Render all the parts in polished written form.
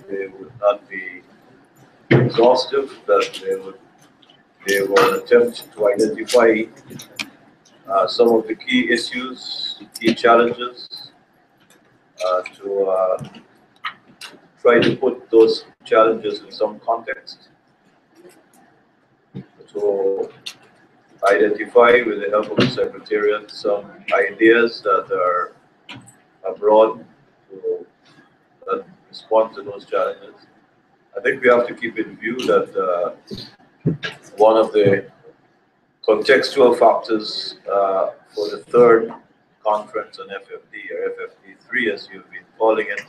they would not be exhaustive, that they will attempt to identify some of the key issues, key challenges, to try to put those challenges in some context, to identify with the help of the Secretariat some ideas that are abroad to that respond to those challenges. I think we have to keep in view that one of the contextual factors for the third conference on FFD, or FFD3 as you've been calling it,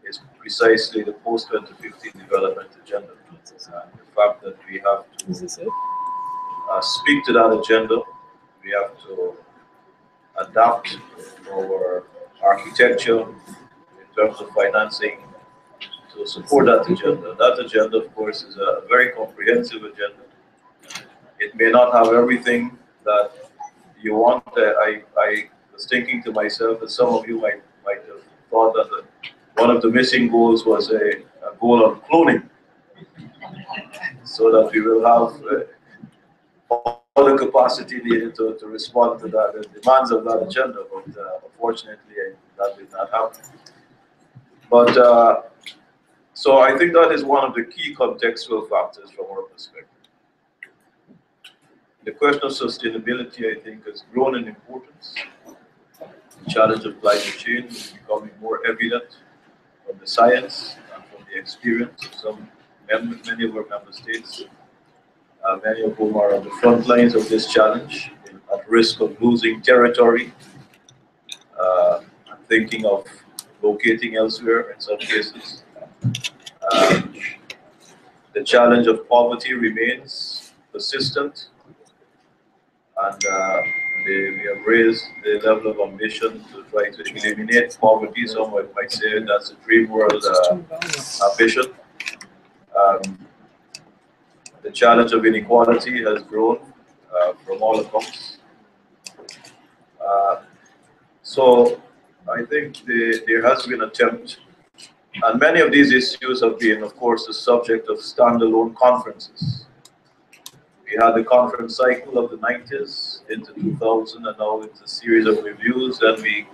is precisely the post-2015 development agenda. The fact that we have to speak to that agenda, we have to adapt our architecture in terms of financing to support that agenda. That agenda, of course, is a very comprehensive agenda. It may not have everything that you want. I was thinking to myself that some of you might have thought that one of the missing goals was a goal on cloning, so that we will have all the capacity needed to respond to that, the demands of that agenda. But unfortunately, that did not happen. But so I think that is one of the key contextual factors from our perspective. The question of sustainability, I think, has grown in importance. The challenge of climate change is becoming more evident from the science and from the experience of many of our member states, many of whom are on the front lines of this challenge, at risk of losing territory, and thinking of locating elsewhere in some cases. The challenge of poverty remains persistent, and we have raised the level of ambition to try to eliminate poverty. Someone might say that's a dream world ambition. The challenge of inequality has grown from all accounts. So I think there has been an attempt, and many of these issues have been, of course, the subject of standalone conferences. We had the conference cycle of the 90s into 2000, and now it's a series of reviews that we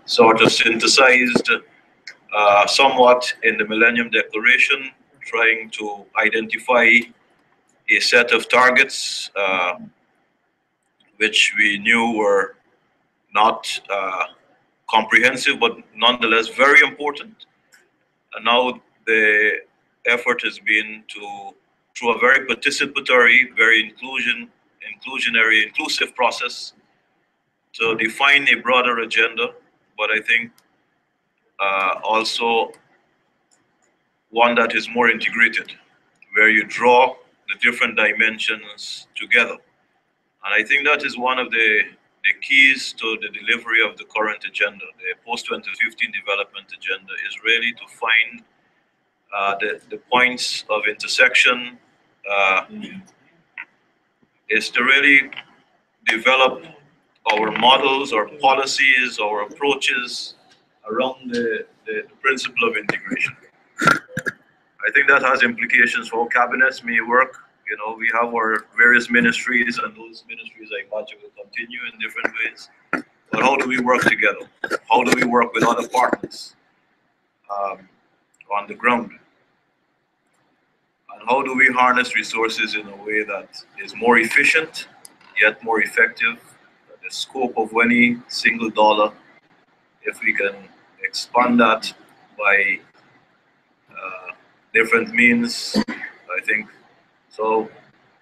sort of synthesized somewhat in the Millennium Declaration, trying to identify a set of targets which we knew were not comprehensive, but nonetheless very important. And now the effort has been to, through a very participatory, very inclusive process, to define a broader agenda, but I think also one that is more integrated, where you draw the different dimensions together. And I think that is one of the keys to the delivery of the current agenda. The post-2015 development agenda is really to find the points of intersection, is to really develop our models, our policies, our approaches around the principle of integration. I think that has implications for how cabinets may work. You know, we have our various ministries, and those ministries, I imagine, will continue in different ways. But how do we work together? How do we work with other partners on the ground? And how do we harness resources in a way that is more efficient, yet more effective? The scope of any single dollar, if we can expand that by different means, I think. So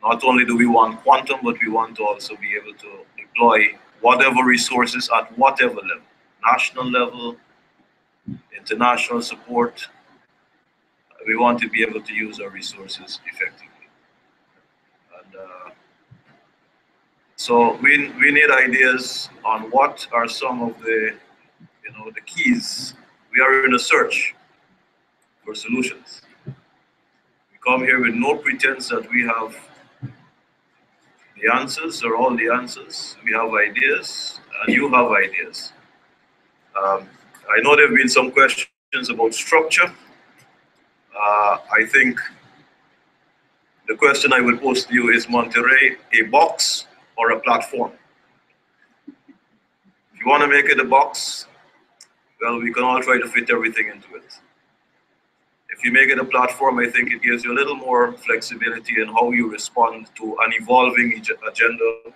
not only do we want quantum, but we want to also be able to deploy whatever resources at whatever level, national level, international support. We want to be able to use our resources effectively. And so we need ideas on what are some of the, the keys. We are in a search for solutions. We come here with no pretense that we have the answers or all the answers. We have ideas, and you have ideas. I know there have been some questions about structure. I think the question I will pose to you is Monterey a box or a platform? If you want to make it a box, well, we can all try to fit everything into it. If you make it a platform, I think it gives you a little more flexibility in how you respond to an evolving agenda.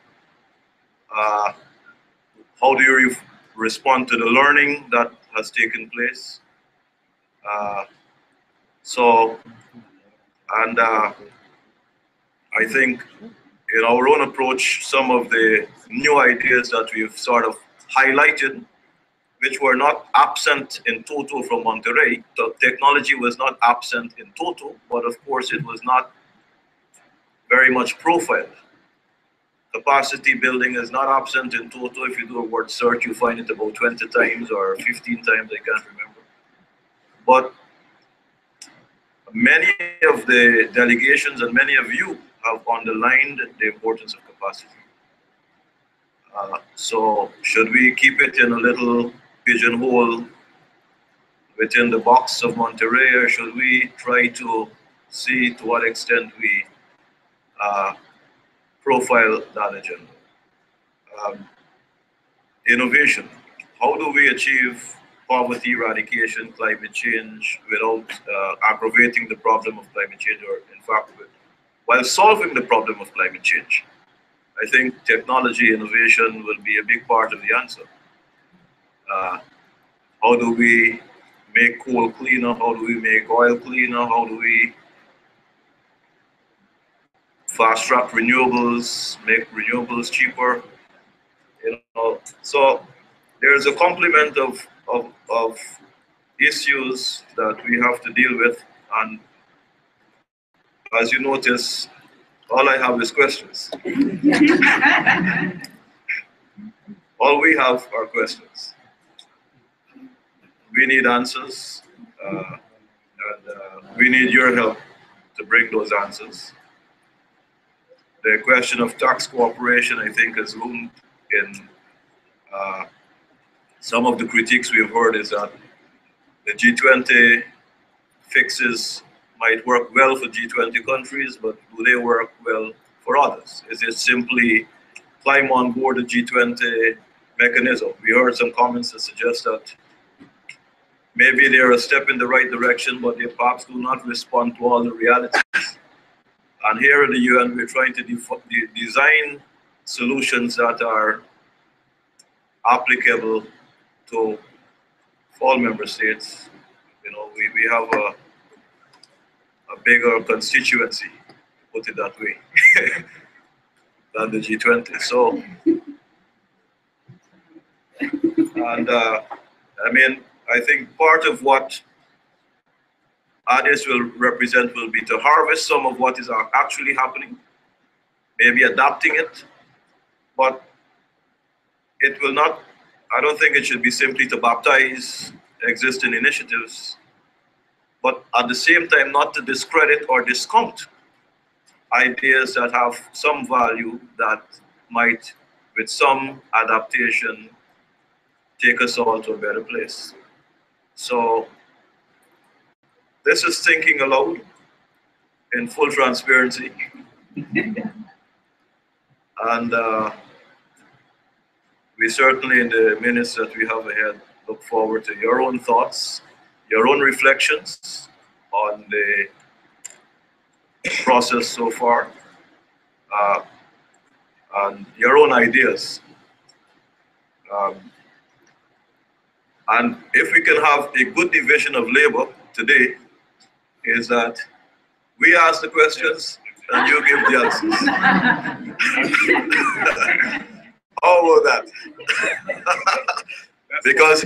How do you respond to the learning that has taken place? I think in our own approach, some of the new ideas that we've sort of highlighted, which were not absent in total from Monterey. The technology was not absent in total, but of course it was not very much profiled. Capacity building is not absent in total. If you do a word search, you find it about 20 times or 15 times, I can't remember. But many of the delegations and many of you have underlined the importance of capacity. So should we keep it in a little pigeonhole within the box of Monterey, or should we try to see to what extent we profile that agenda? Innovation. How do we achieve poverty eradication, climate change, without aggravating the problem of climate change, or in fact, while solving the problem of climate change? I think technology innovation will be a big part of the answer. How do we make coal cleaner? How do we make oil cleaner? How do we fast track renewables, make renewables cheaper? You know, so there's a complement of issues that we have to deal with, and as you notice, all I have is questions. All we have are questions. We need answers, and we need your help to bring those answers. The question of tax cooperation, I think, has loomed in some of the critiques we've heard is that the G20 fixes might work well for G20 countries, but do they work well for others? Is it simply climb on board the G20 mechanism? We heard some comments that suggest that maybe they're a step in the right direction, but they perhaps do not respond to all the realities. And here in the UN, we're trying to design solutions that are applicable to all member states. You know, we have a bigger constituency, put it that way, than the G20. So, and I mean, I think part of what ADIS will represent will be to harvest some of what is actually happening, maybe adapting it, but it will not, I don't think it should be simply to baptize existing initiatives, but at the same time not to discredit or discount ideas that have some value that might, with some adaptation, take us all to a better place. So this is thinking aloud in full transparency. And we certainly, in the minutes that we have ahead, look forward to your own thoughts, your own reflections on the process so far, and your own ideas. And if we can have a good division of labor today, is that we ask the questions and you give the answers. How about that? Because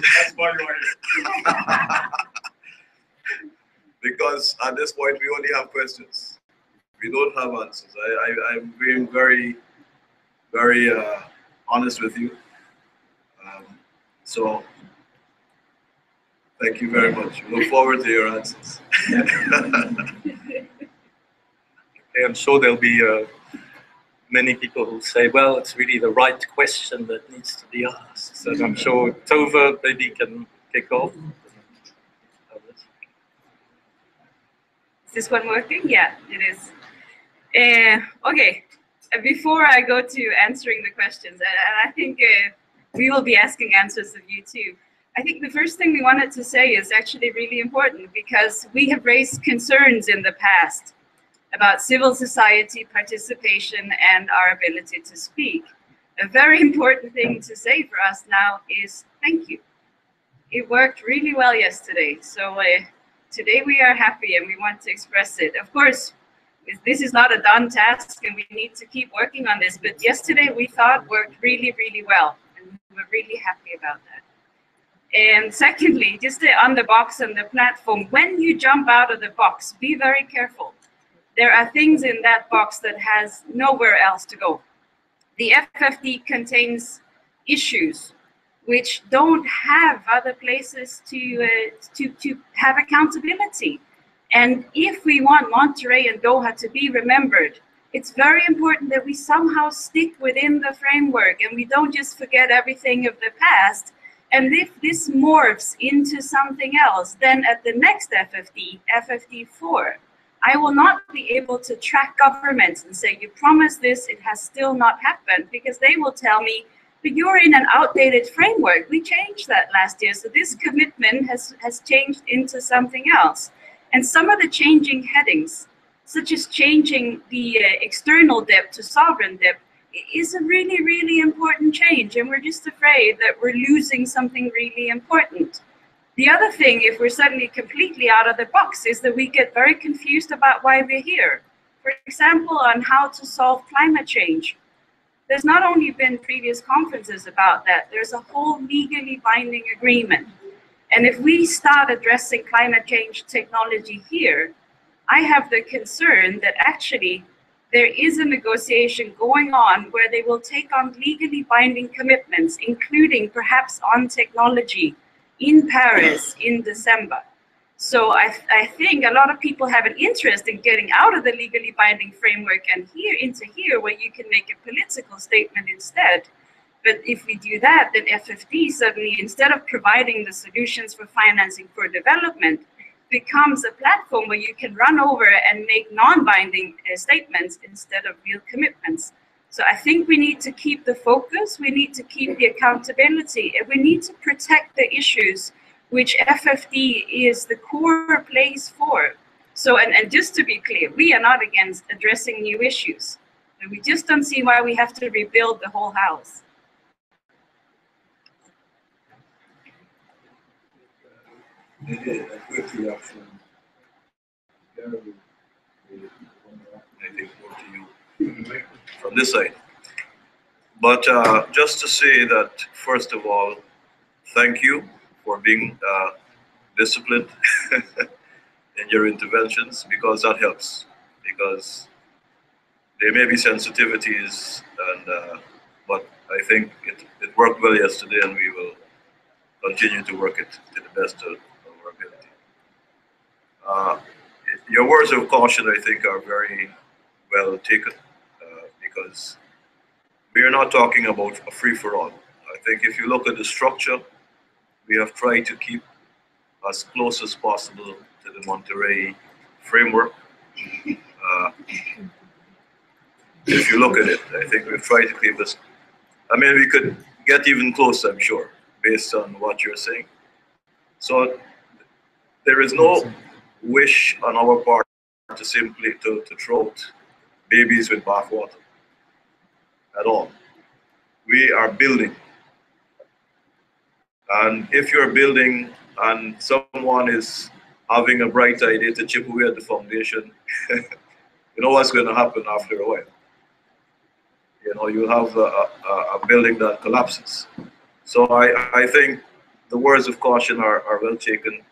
at this point we only have questions. We don't have answers. I'm being very, very honest with you. So thank you very much. We look forward to your answers. I'm sure there'll be many people who say, well, it's really the right question that needs to be asked. So I'm sure Tova maybe can kick off. Is this one working? Yeah, it is. Okay, before I go to answering the questions, and I think we will be asking answers of you too. I think the first thing we wanted to say is actually really important because we have raised concerns in the past about civil society participation and our ability to speak. A very important thing to say for us now is thank you. It worked really well yesterday. So today we are happy and we want to express it. Of course, this is not a done task and we need to keep working on this, but yesterday we thought worked really, really well. And we were really happy about that. And secondly, just on the box and the platform, when you jump out of the box, be very careful. There are things in that box that has nowhere else to go. The FFD contains issues which don't have other places to have accountability. And if we want Monterey and Doha to be remembered, it's very important that we somehow stick within the framework and we don't just forget everything of the past. And if this morphs into something else, then at the next FFD, FFD4, I will not be able to track governments and say, you promised this, it has still not happened, because they will tell me, but you're in an outdated framework. We changed that last year, so this commitment has changed into something else. And some of the changing headings, such as changing the external debt to sovereign debt, is a really, really important change. And we're just afraid that we're losing something really important. The other thing, if we're suddenly completely out of the box, is that we get very confused about why we're here. For example, on how to solve climate change. There's not only been previous conferences about that, there's a whole legally binding agreement. And if we start addressing climate change technology here, I have the concern that actually there is a negotiation going on where they will take on legally binding commitments, including perhaps on technology in Paris in December. So I think a lot of people have an interest in getting out of the legally binding framework and into here where you can make a political statement instead. But if we do that, then FFD suddenly, instead of providing the solutions for financing for development, becomes a platform where you can run over and make non-binding statements instead of real commitments. So I think we need to keep the focus, we need to keep the accountability, and we need to protect the issues which FFD is the core place for. So, and just to be clear, we are not against addressing new issues. But we just don't see why we have to rebuild the whole house. Maybe a quick reaction. I think more to you from this side. But just to say that, first of all, thank you for being disciplined in your interventions, because that helps. Because there may be sensitivities, and but I think it worked well yesterday, and we will continue to work it to the best of our ability. Your words of caution, I think, are very well taken, because we are not talking about a free-for-all. I think if you look at the structure, we have tried to keep as close as possible to the Monterey framework. If you look at it, I think we've tried to keep us. I mean, we could get even closer, I'm sure, based on what you're saying. So there is no wish on our part to simply to throw out babies with bathwater at all. We are building. And if you're building and someone is having a bright idea to chip away at the foundation, you know what's going to happen after a while. You know, you have a building that collapses. So I think the words of caution are well taken.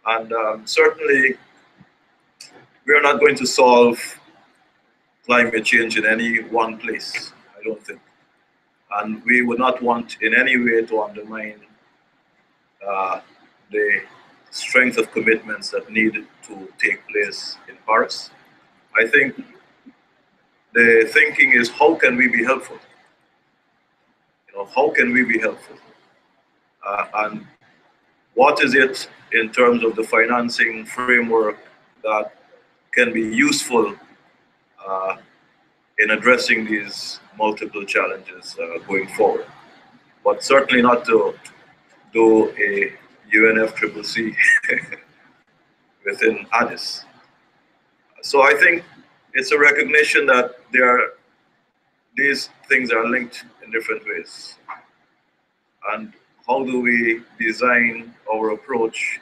And certainly, we are not going to solve climate change in any one place, I don't think. And we would not want in any way to undermine the strength of commitments that need to take place in Paris. I think the thinking is, how can we be helpful? You know, how can we be helpful? And what is it in terms of the financing framework that can be useful in addressing these multiple challenges going forward. But certainly not to do a UNFCCC within Addis. So I think it's a recognition that these things are linked in different ways. And how do we design our approach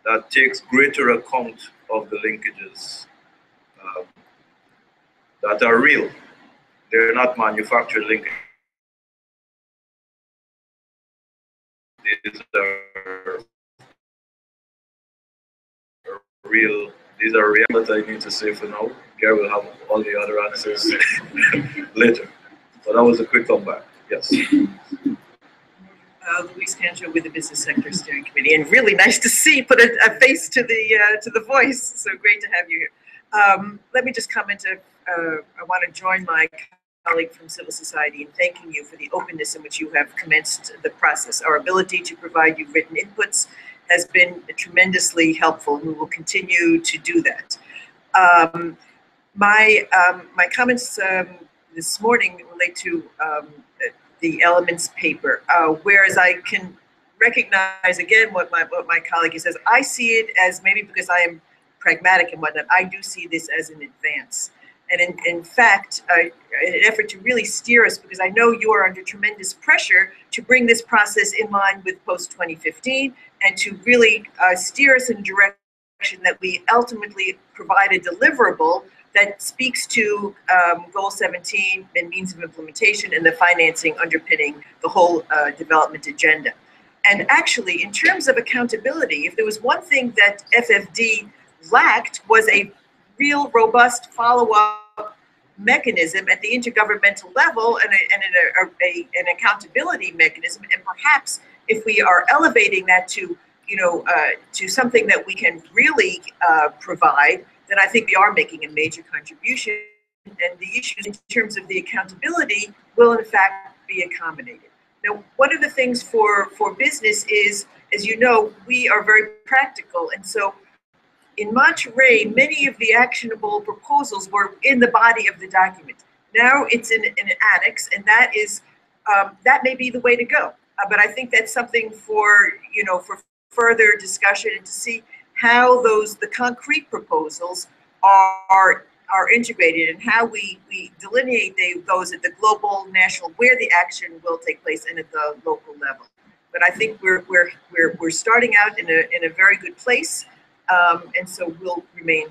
that takes greater account of the linkages that are real? They're not manufactured linkages. These are real. These are real that I need to say for now. Gary will have all the other answers later. So that was a quick comeback. Yes. Luis Canjo with the Business Sector Steering Committee, and really nice to see, put a face to the voice. So great to have you here. Let me just comment. I want to join my colleague from civil society in thanking you for the openness in which you have commenced the process. Our ability to provide you written inputs has been tremendously helpful, and we will continue to do that. My comments this morning relate to the elements paper, whereas I can recognize again what my colleague says. I see it as, maybe because I am pragmatic and whatnot, I do see this as an advance. And in fact, an effort to really steer us, because I know you are under tremendous pressure to bring this process in line with post-2015 and to really steer us in a direction that we ultimately provide a deliverable that speaks to Goal 17 and means of implementation and the financing underpinning the whole development agenda. And actually, in terms of accountability, if there was one thing that FFD lacked, was a real robust follow-up mechanism at the intergovernmental level and an accountability mechanism. And perhaps if we are elevating that to, to something that we can really provide, then I think we are making a major contribution, and the issues in terms of the accountability will in fact be accommodated. Now, one of the things for business is, as you know, we are very practical, and so in Monterey, many of the actionable proposals were in the body of the document. Now it's in an annex, and that is that may be the way to go. But I think that's something for for further discussion and to see how the concrete proposals are integrated and how we delineate those at the global, national, where the action will take place, and at the local level. But I think we're starting out in a very good place. And so we'll remain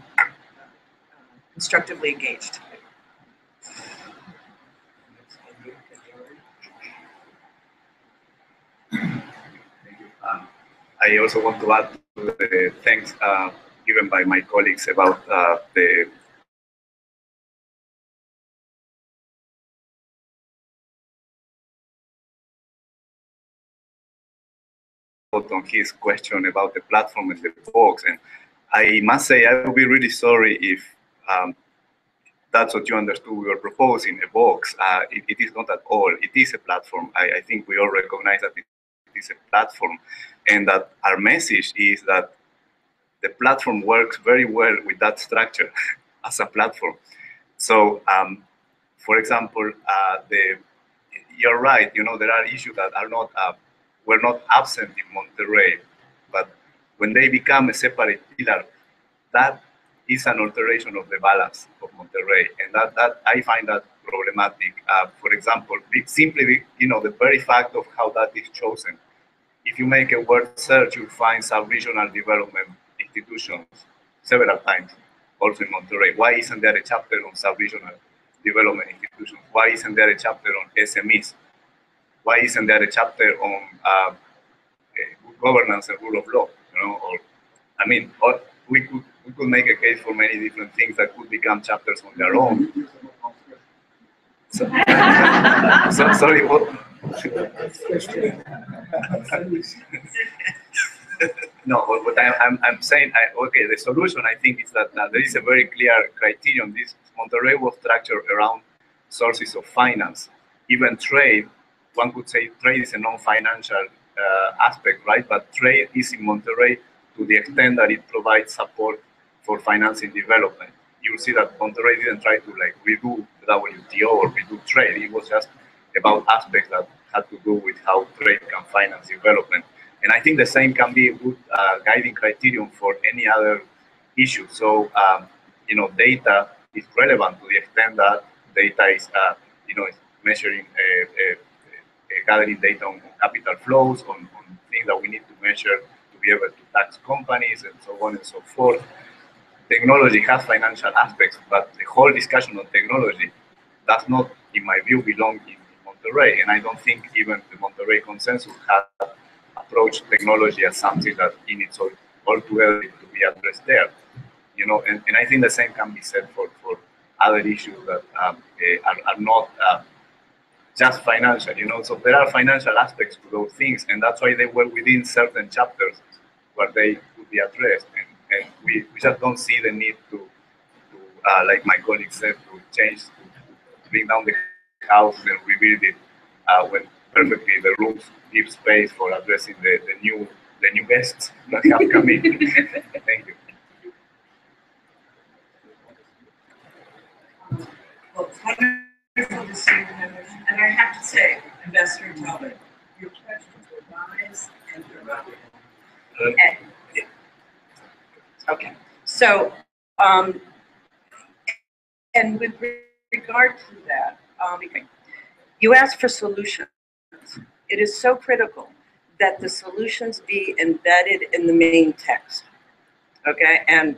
constructively engaged. I also want to add to the thanks given by my colleagues about the on his question about the platform and the box. And I must say, I would be really sorry if that's what you understood we were proposing, a box. It is not at all. It is a platform. I think we all recognize that it is a platform, and that our message is that the platform works very well with that structure as a platform. So, for example, you're right, there are issues that are not were not absent in Monterey, but when they become a separate pillar, that is an alteration of the balance of Monterey, and that I find that problematic. For example, simply the very fact of how that is chosen. If you make a word search, you'll find sub-regional development institutions several times, also in Monterey. Why isn't there a chapter on sub-regional development institutions? Why isn't there a chapter on SMEs? Why isn't there a chapter on good governance and rule of law? Or we could make a case for many different things that could become chapters on their own. Sorry, what? No, what I'm saying, okay, the solution I think is that there is a very clear criterion. This Monterey was structured around sources of finance, even trade. One could say trade is a non-financial aspect, right? But trade is in Monterey to the extent that it provides support for financing development. You'll see that Monterrey didn't try to like redo the WTO or redo trade. It was just about aspects that had to do with how trade can finance development. And I think the same can be a good guiding criterion for any other issue. So, data is relevant to the extent that data is, measuring, gathering data on capital flows, on things that we need to measure to be able to tax companies and so on and so forth. Technology has financial aspects, but the whole discussion on technology does not, in my view, belong in Monterrey. And I don't think even the Monterrey consensus has approached technology as something that in its altogether to be addressed there. And I think the same can be said for other issues that are not just financial. So there are financial aspects to those things, and that's why they were within certain chapters where they could be addressed. And we just don't see the need to like my colleague said, to change, to bring down the house and rebuild it when perfectly the rules give space for addressing the new guests that have come in. Thank you. Well, it's wonderful to see you, members. And I have to say, Ambassador Talbot, your questions were wise and thorough. Okay, so, and with regard to that, you asked for solutions. It is so critical that the solutions be embedded in the main text, okay? And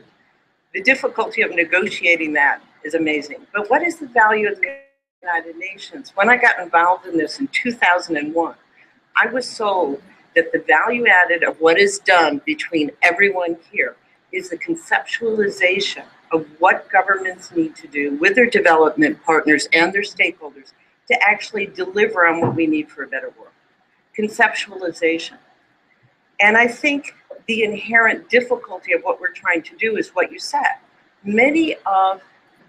the difficulty of negotiating that is amazing. But what is the value of the United Nations? When I got involved in this in 2001, I was sold that the value added of what is done between everyone here is the conceptualization of what governments need to do with their development partners and their stakeholders to actually deliver on what we need for a better world. Conceptualization. And I think the inherent difficulty of what we're trying to do is what you said. Many of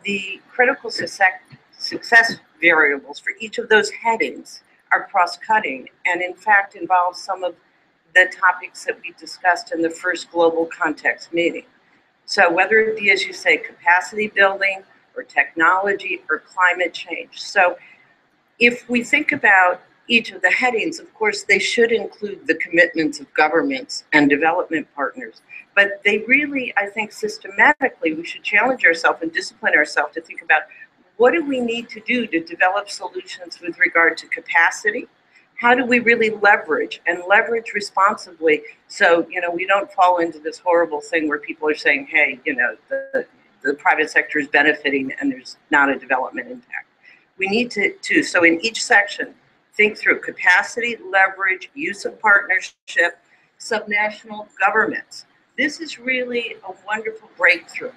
the critical success variables for each of those headings are cross-cutting and in fact involve some of the topics that we discussed in the first global context meeting. So whether it be, as you say, capacity building or technology or climate change. So if we think about each of the headings, of course, they should include the commitments of governments and development partners. But they really, I think, systematically, we should challenge ourselves and discipline ourselves to think about what do we need to do to develop solutions with regard to capacity? How do we really leverage and leverage responsibly so, we don't fall into this horrible thing where people are saying, hey, the private sector is benefiting and there's not a development impact. We need to, so in each section, think through capacity, leverage, use of partnership, subnational governments. This is really a wonderful breakthrough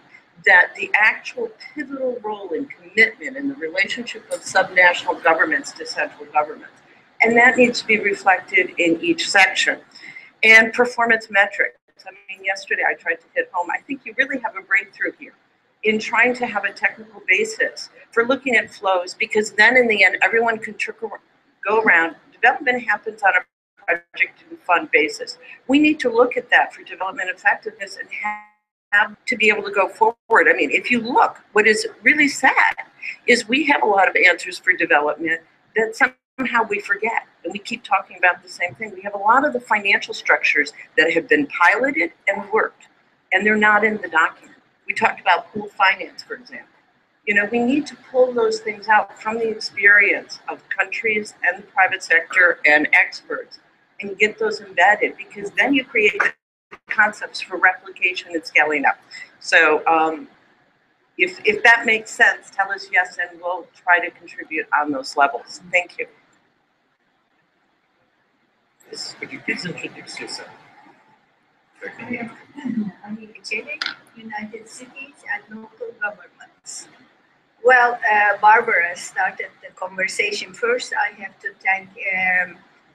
that the actual pivotal role in commitment in the relationship of subnational governments to central governments. And that needs to be reflected in each section. And performance metrics. I mean, yesterday I tried to hit home. I think you really have a breakthrough here in trying to have a technical basis for looking at flows, because then in the end, everyone can go around. Development happens on a project and fund basis. We need to look at that for development effectiveness and have to be able to go forward. I mean, if you look, what is really sad is we have a lot of answers for development that somehow we forget, and we keep talking about the same thing. We have a lot of the financial structures that have been piloted and worked, and they're not in the document. We talked about pooled finance, for example. We need to pull those things out from the experience of countries and the private sector and experts and get those embedded, because then you create concepts for replication and scaling up. So if that makes sense, tell us yes, and we'll try to contribute on those levels. Thank you. Yes, could you please introduce yourself? I'm Jenny, United Cities and Local Governments. Well, Barbara started the conversation first. I have to thank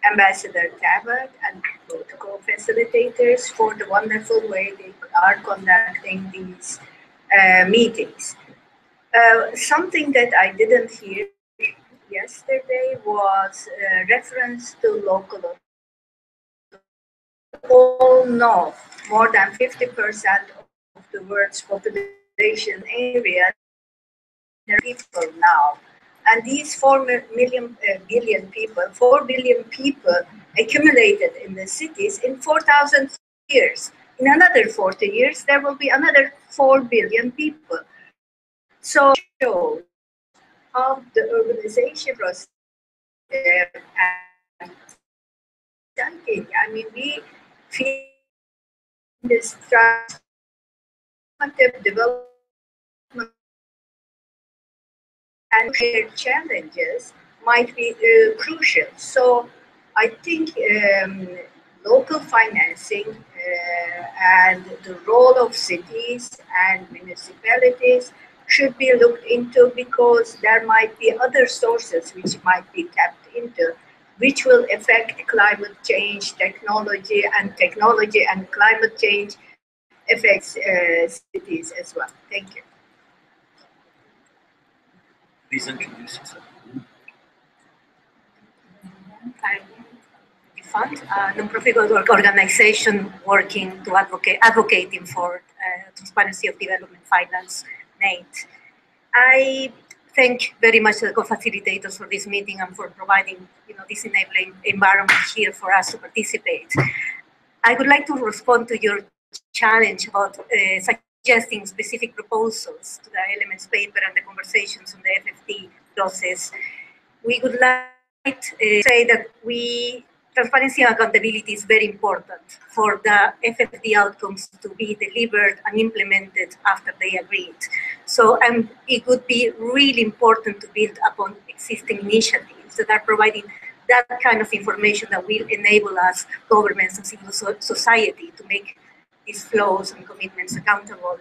Ambassador Talbot and Development Co Facilitators for the wonderful way they are conducting these meetings. Something that I didn't hear yesterday was reference to local authority. All know more than 50% of the world's population area, there are people now. And these 4 billion people accumulated in the cities in 4,000 years. In another 40 years, there will be another 4 billion people. So it shows how the urbanization process and I mean, we feel this transformative development and shared challenges might be crucial. So I think local financing and the role of cities and municipalities should be looked into, because there might be other sources which might be tapped into, which will affect climate change, technology and climate change affects cities as well. Thank you. Please introduce yourself. I'm the fund, a non-profit organization working to advocating for transparency of development finance made. I thank very much the co-facilitators for this meeting and for providing this enabling environment here for us to participate. I would like to respond to your challenge about suggesting specific proposals to the elements paper and the conversations on the FFT process. We would like to say that transparency and accountability is very important for the FFT outcomes to be delivered and implemented after they agreed. So it would be really important to build upon existing initiatives that are providing that kind of information that will enable us, governments and civil society, to make these flows and commitments accountable.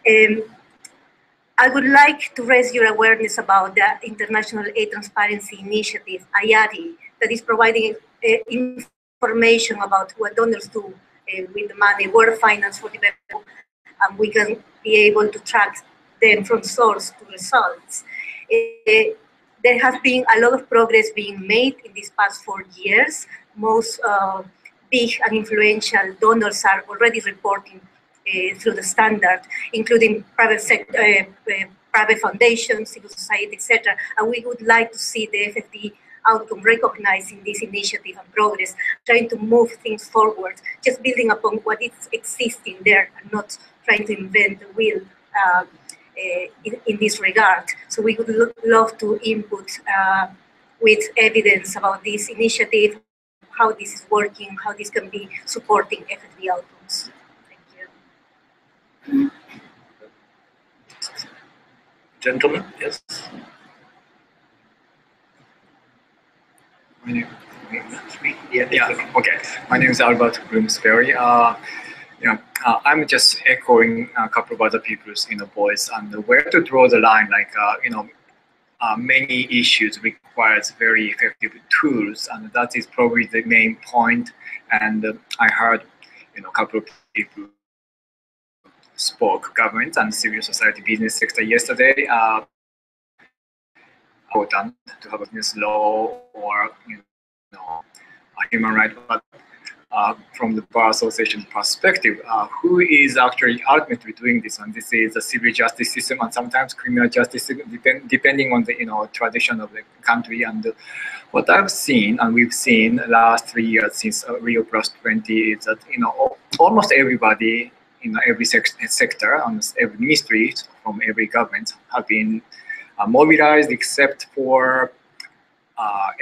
I would like to raise your awareness about the International Aid Transparency Initiative, IARI, that is providing information about what donors do with the money, where finance for development, and we can be able to track them from source to results. There has been a lot of progress being made in these past 4 years. Most big and influential donors are already reporting through the standard, including private sector, private foundations, civil society, etc. And we would like to see the FFD outcome recognizing this initiative and progress, trying to move things forward, just building upon what is existing there and not trying to invent the wheel in this regard. So we would love to input with evidence about this initiative, how this is working, how this can be supporting FFD outcomes. Thank you. Gentlemen, yes. Okay. My name is Albert Bloomsbury. I'm just echoing a couple of other people's voice and where to draw the line. Like many issues requires very effective tools, and that is probably the main point. And I heard a couple of people spoke, government and civil society, business sector yesterday. Important to have a business law or a human right, but from the Bar Association perspective, who is actually ultimately doing this? And this is the civil justice system and sometimes criminal justice system, depending on the tradition of the country. And what I've seen, and we've seen the last 3 years since Rio +20, is that almost everybody in every sector and every ministry from every government have been mobilized, except for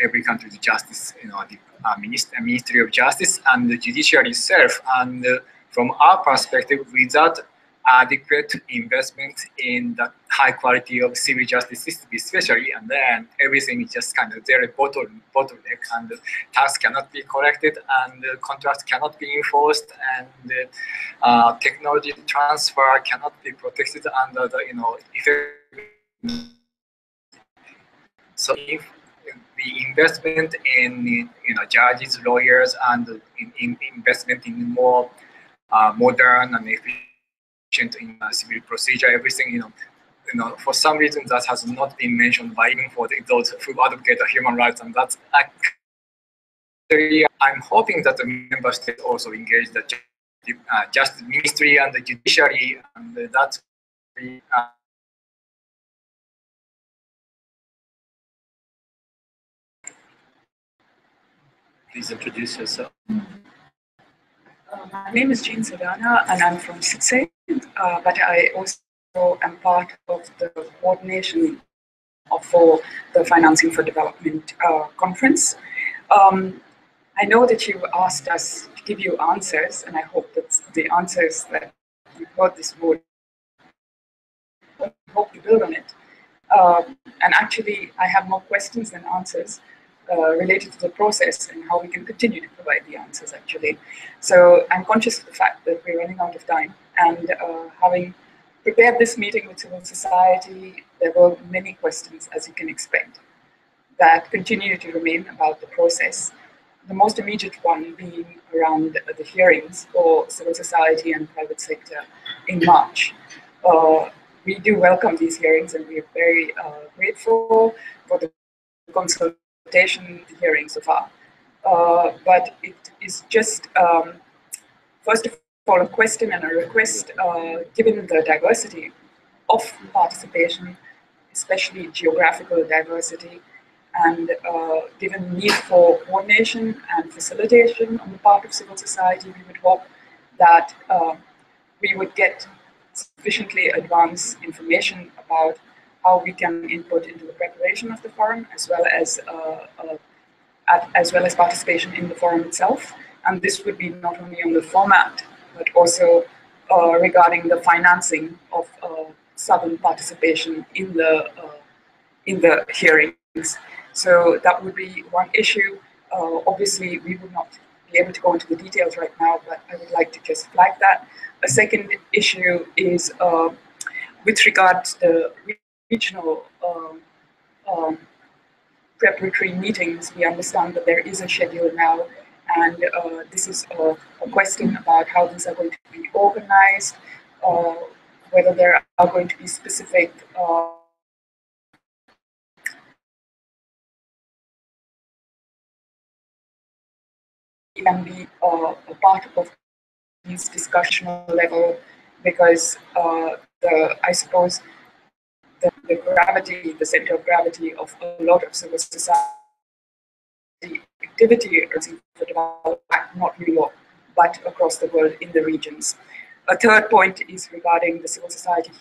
every country's justice, the Ministry of Justice and the judiciary itself. And from our perspective, without adequate investment in the high quality of civil justice system, especially, and then everything is just kind of there, bottleneck, and tasks cannot be collected, and contracts cannot be enforced, and technology transfer cannot be protected under the effect. So if the investment in judges, lawyers, and in investment in more modern and efficient civil procedure, everything, for some reason that has not been mentioned by even for those who advocate human rights, and that's actually, I'm hoping that the member states also engage the Justice Ministry and the Judiciary, and that's Please introduce yourself. My name is Jean Sedana, and I'm from SITSE, but I also am part of the coordination for the Financing for Development conference. I know that you asked us to give you answers, and I hope that the answers that you got this morning, I hope you build on it. And actually, I have more questions than answers related to the process and how we can continue to provide the answers, actually. So I'm conscious of the fact that we're running out of time, and having prepared this meeting with civil society, there were many questions, as you can expect, that continue to remain about the process. The most immediate one being around the hearings for civil society and private sector in March. We do welcome these hearings, and we are very grateful for the consultation hearing so far. But it is just, first of all, a question and a request, given the diversity of participation, especially geographical diversity, and given the need for coordination and facilitation on the part of civil society, we would hope that we would get sufficiently advanced information about how we can input into the preparation of the forum, as well as participation in the forum itself. And this would be not only on the format, but also regarding the financing of Southern participation in the hearings. So that would be one issue. Obviously, we would not be able to go into the details right now, but I would like to just flag that. A second issue is with regard to the regional preparatory meetings. We understand that there is a schedule now, and this is a question about how these are going to be organized, whether there are going to be specific can be a part of these discussional level, because I suppose the gravity, the center of gravity of a lot of civil society activity for development, not New York, but across the world in the regions. A third point is regarding the civil society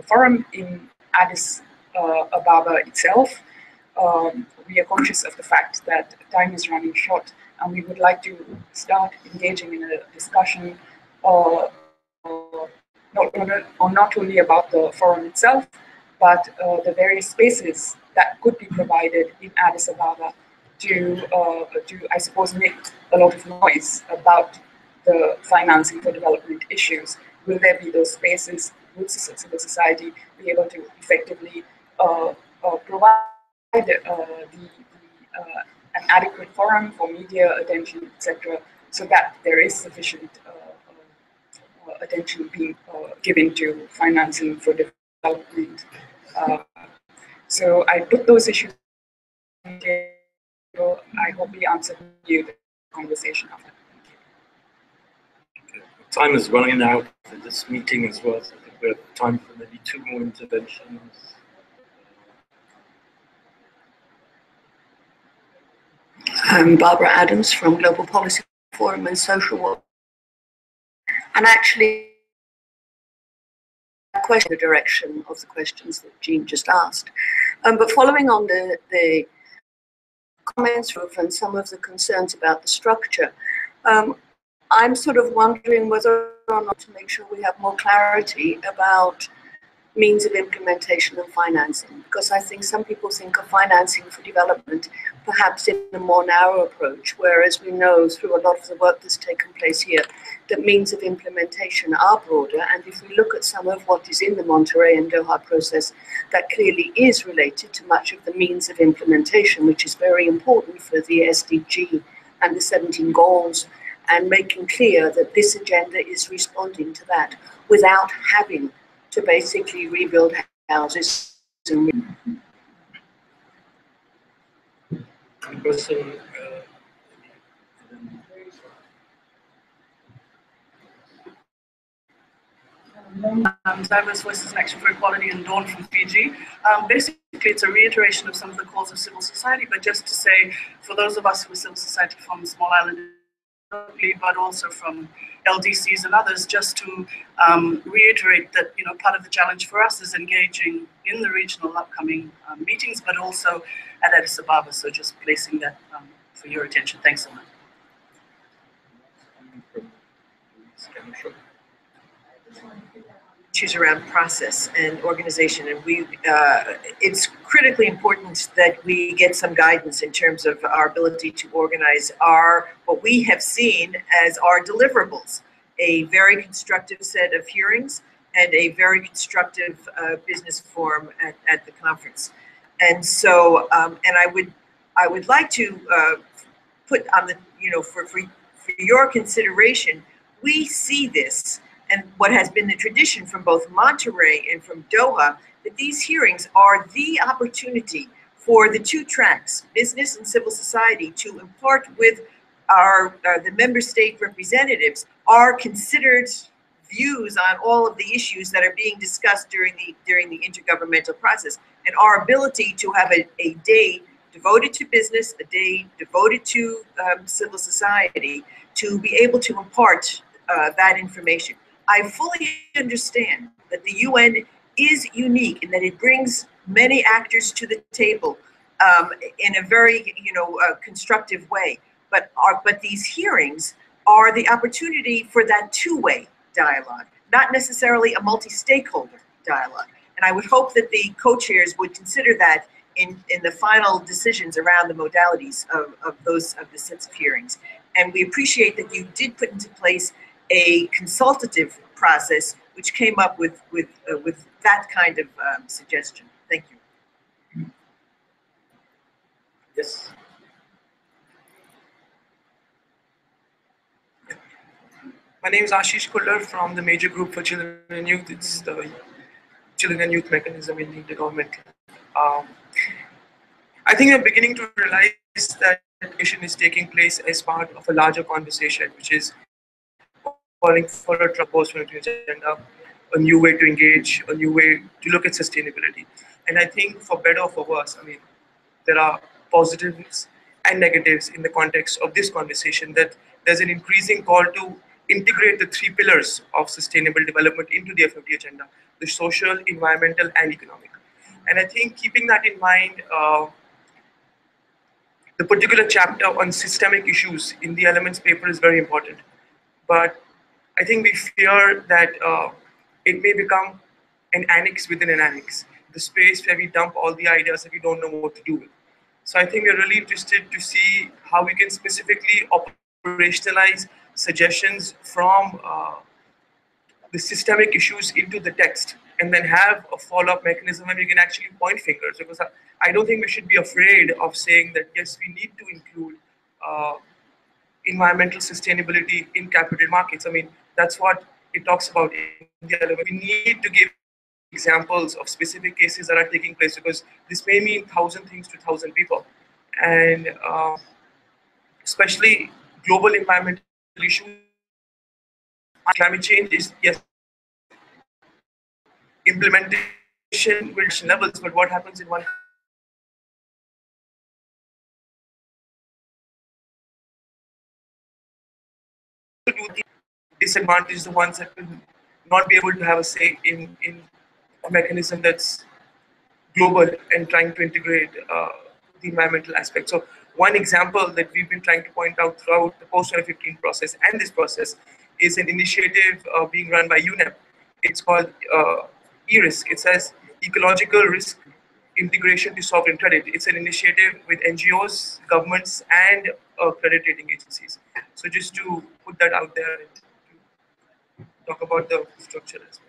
forum in Addis Ababa itself. We are conscious of the fact that time is running short, and we would like to start engaging in a discussion not only about the forum itself, but the various spaces that could be provided in Addis Ababa to I suppose, make a lot of noise about the financing for development issues. Will there be those spaces? Will civil society be able to effectively provide an adequate forum for media attention, etc., so that there is sufficient attention being given to financing for development. So I put those issues on the table. I hope we answered you the conversation after. Okay. Time is running out for this meeting as well, so I think we have time for maybe 2 more interventions. I'm Barbara Adams from Global Policy Forum and Social Work. And actually, question the direction of the questions that Jean just asked. But following on the comments and some of the concerns about the structure, I'm sort of wondering whether or not to make sure we have more clarity about means of implementation and financing, because I think some people think of financing for development perhaps in a more narrow approach, whereas we know through a lot of the work that's taken place here that means of implementation are broader. And if we look at some of what is in the Monterey and Doha process, that clearly is related to much of the means of implementation, which is very important for the SDG and the 17 goals, and making clear that this agenda is responding to that without having to basically rebuild houses. Question, Diverse Voices in Action for Equality and Dawn from Fiji. Basically, it's a reiteration of some of the calls of civil society, but just to say, for those of us who are civil society from small island, but also from LDCs and others, just to reiterate that part of the challenge for us is engaging in the regional upcoming meetings, but also at Addis Ababa. So just placing that for your attention. Thanks so much. Issues around process and organization, and it's critically important that we get some guidance in terms of our ability to organize what we have seen as our deliverables, a very constructive set of hearings and a very constructive business forum at the conference. And so, and I would like to put on the, for your consideration, we see this and what has been the tradition from both Monterey and from Doha, that these hearings are the opportunity for the two tracks, business and civil society, to impart with the member state representatives our considered views on all of the issues that are being discussed during the intergovernmental process, and our ability to have a day devoted to business, a day devoted to civil society, to be able to impart that information. I fully understand that the UN is unique in that it brings many actors to the table in a very constructive way. But these hearings are the opportunity for that two-way dialogue, not necessarily a multi-stakeholder dialogue. And I would hope that the co-chairs would consider that in the final decisions around the modalities of the sets of hearings. And we appreciate that you did put into place a consultative process which came up with that kind of suggestion. Thank you. Yes. My name is Ashish Kullar from the Major Group for Children and Youth. It's the Children and Youth Mechanism in the government. I think I'm beginning to realize that education is taking place as part of a larger conversation, which is calling for a post-2020 agenda, a new way to engage, a new way to look at sustainability. And I think for better or for worse, I mean, there are positives and negatives in the context of this conversation, that there's an increasing call to integrate the three pillars of sustainable development into the FFD agenda, the social, environmental, and economic. And I think keeping that in mind, the particular chapter on systemic issues in the Elements paper is very important. But I think we fear that it may become an annex within an annex, the space where we dump all the ideas that we don't know what to do with. So I think we're really interested to see how we can specifically operationalize suggestions from the systemic issues into the text, and then have a follow-up mechanism where we can actually point fingers. Because I don't think we should be afraid of saying that, yes, we need to include environmental sustainability in capital markets. I mean, that's what it talks about in the element. We need to give examples of specific cases that are taking place, because this may mean 1,000 things to 1,000 people. And especially global environmental issues, climate change is, yes, implementation will reach levels, but what happens in one disadvantage the ones that will not be able to have a say in a mechanism that's global and trying to integrate the environmental aspect. So one example that we've been trying to point out throughout the post-2015 process and this process is an initiative being run by UNEP. It's called ERISK. It says Ecological Risk Integration to Sovereign Credit. It's an initiative with NGOs, governments, and credit rating agencies. So just to put that out there and to talk about the structure as well.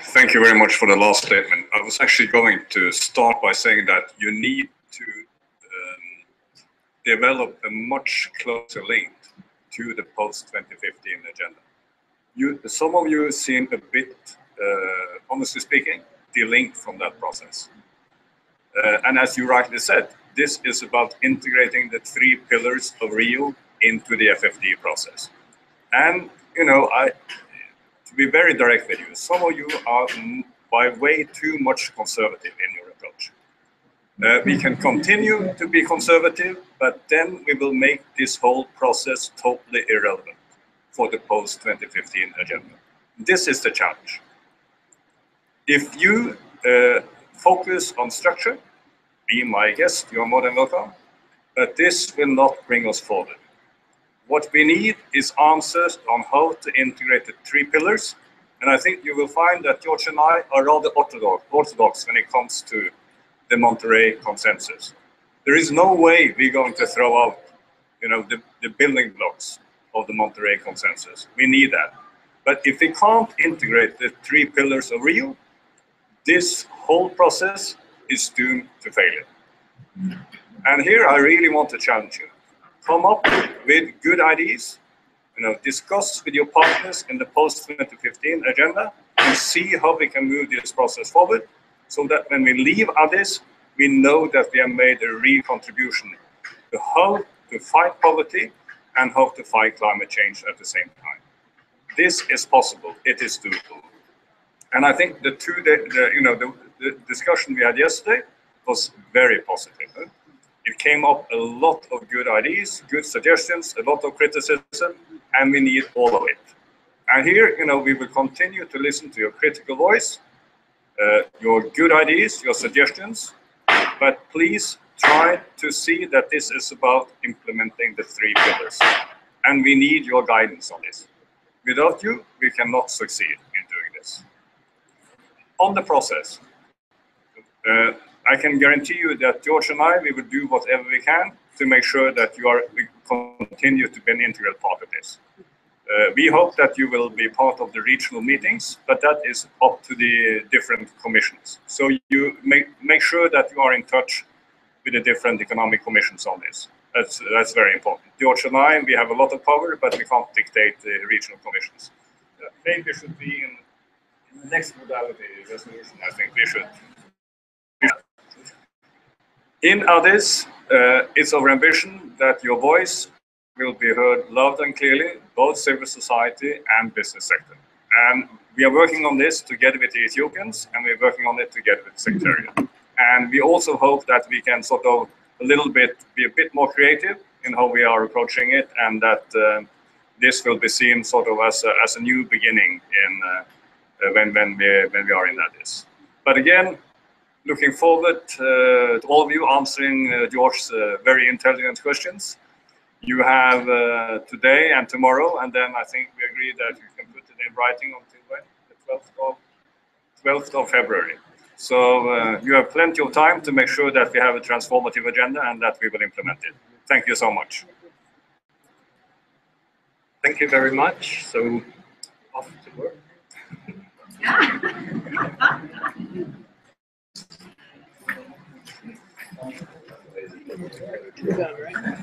Thank you very much for the last statement. I was actually going to start by saying that you need to develop a much closer link to the post-2015 agenda. Some of you seem a bit, honestly speaking, delinked from that process. And as you rightly said, this is about integrating the three pillars of Rio into the FFD process. And, to be very direct with you, some of you are by way too much conservative in your approach. We can continue to be conservative, but then we will make this whole process totally irrelevant for the post-2015 agenda. This is the challenge. If you focus on structure, be my guest, you're more than welcome, but this will not bring us forward. What we need is answers on how to integrate the 3 pillars, and I think you will find that George and I are rather orthodox when it comes to the Monterey consensus. There is no way we're going to throw out, the building blocks of the Monterey consensus. We need that. But if we can't integrate the 3 pillars of Rio, this whole process is doomed to failure. And here I really want to challenge you. Come up with good ideas, discuss with your partners in the post-2015 agenda and see how we can move this process forward, so that when we leave Addis, we know that we have made a real contribution to how to fight poverty and how to fight climate change at the same time. This is possible. It is doable. And I think the discussion we had yesterday was very positive. It came up a lot of good ideas, good suggestions, a lot of criticism, and we need all of it. And here, we will continue to listen to your critical voice, your good ideas, your suggestions, but please try to see that this is about implementing the 3 pillars. And we need your guidance on this. Without you, we cannot succeed in doing this. On the process, I can guarantee you that George and I, we will do whatever we can to make sure that we continue to be an integral part of this. We hope that you will be part of the regional meetings, but that is up to the different commissions. So you make sure that you are in touch with the different economic commissions on this. That's very important. George and I, we have a lot of power, but we can't dictate the regional commissions. Maybe we should be in the next modality resolution. I think we should. In Addis, it's our ambition that your voice will be heard loud and clearly, both civil society and business sector. And we are working on this together with the Ethiopians, and we're working on it together with the Secretariat. And we also hope that we can sort of be a bit more creative in how we are approaching it, and that this will be seen sort of as a new beginning when we are in Addis. But again, looking forward to all of you answering George's very intelligent questions. You have today and tomorrow, and then I think we agree that you can put it in writing until when? The 12th of February. So you have plenty of time to make sure that we have a transformative agenda and that we will implement it. Thank you so much. Thank you very much. So off to work. Done, right?